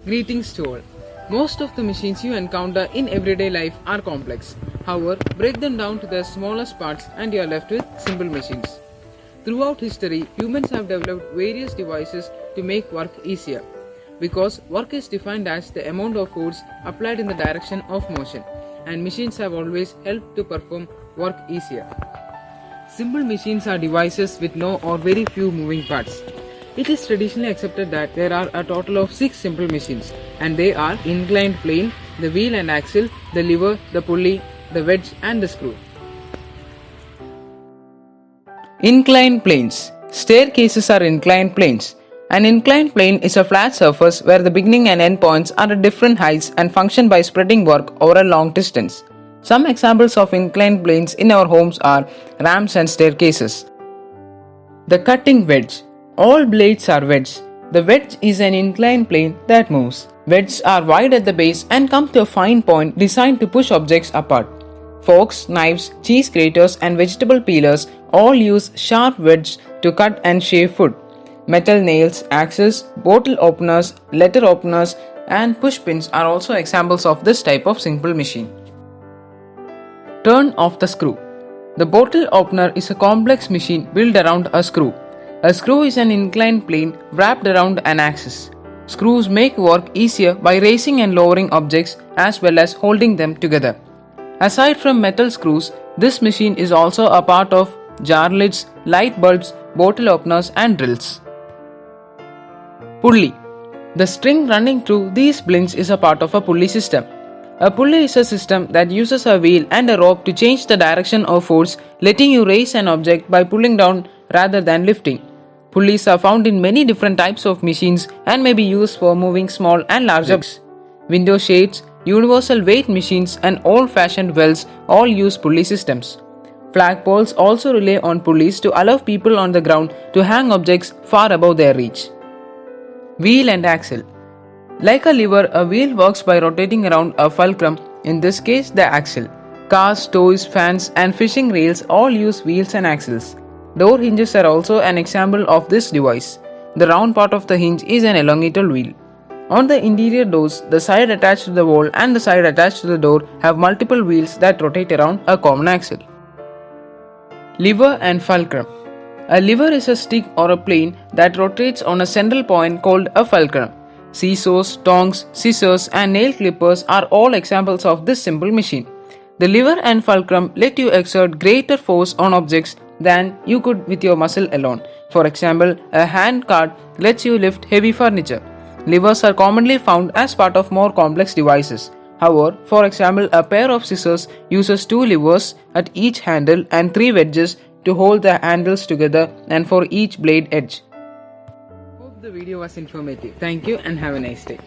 Greetings to all. Most of the machines you encounter in everyday life are complex. However, break them down to their smallest parts and you are left with simple machines. Throughout history, humans have developed various devices to make work easier. Because work is defined as the amount of force applied in the direction of motion, and machines have always helped to perform work easier. Simple machines are devices with no or very few moving parts. It is traditionally accepted that there are a total of 6 simple machines, and they are inclined plane, the wheel and axle, the lever, the pulley, the wedge and the screw. Inclined planes. Staircases are inclined planes. An inclined plane is a flat surface where the beginning and end points are at different heights and function by spreading work over a long distance. Some examples of inclined planes in our homes are ramps and staircases. The cutting wedge. All blades are wedged. The wedge is an inclined plane that moves. Wedges are wide at the base and come to a fine point designed to push objects apart. Forks, knives, cheese graters and vegetable peelers all use sharp wedges to cut and shave food. Metal nails, axes, bottle openers, letter openers and push pins are also examples of this type of simple machine. Turn of the screw. The bottle opener is a complex machine built around a screw. A screw is an inclined plane wrapped around an axis. Screws make work easier by raising and lowering objects as well as holding them together. Aside from metal screws, this machine is also a part of jar lids, light bulbs, bottle openers and drills. Pulley. The string running through these blinds is a part of a pulley system. A pulley is a system that uses a wheel and a rope to change the direction of force, letting you raise an object by pulling down rather than lifting. Pulleys are found in many different types of machines and may be used for moving small and large objects. Window shades, universal weight machines and old-fashioned wells all use pulley systems. Flagpoles also rely on pulleys to allow people on the ground to hang objects far above their reach. Wheel and axle. Like a lever, a wheel works by rotating around a fulcrum, in this case the axle. Cars, toys, fans and fishing reels all use wheels and axles. Door hinges are also an example of this device. The round part of the hinge is an elongated wheel. On the interior doors, the side attached to the wall and the side attached to the door have multiple wheels that rotate around a common axle. Lever and fulcrum. A lever is a stick or a plane that rotates on a central point called a fulcrum. Seesaws, tongs, scissors and nail clippers are all examples of this simple machine. The lever and fulcrum let you exert greater force on objects than you could with your muscle alone. For example, a hand cart lets you lift heavy furniture. Levers are commonly found as part of more complex devices. However, for example, a pair of scissors uses 2 levers at each handle and 3 wedges to hold the handles together and for each blade edge. Hope the video was informative. Thank you and have a nice day.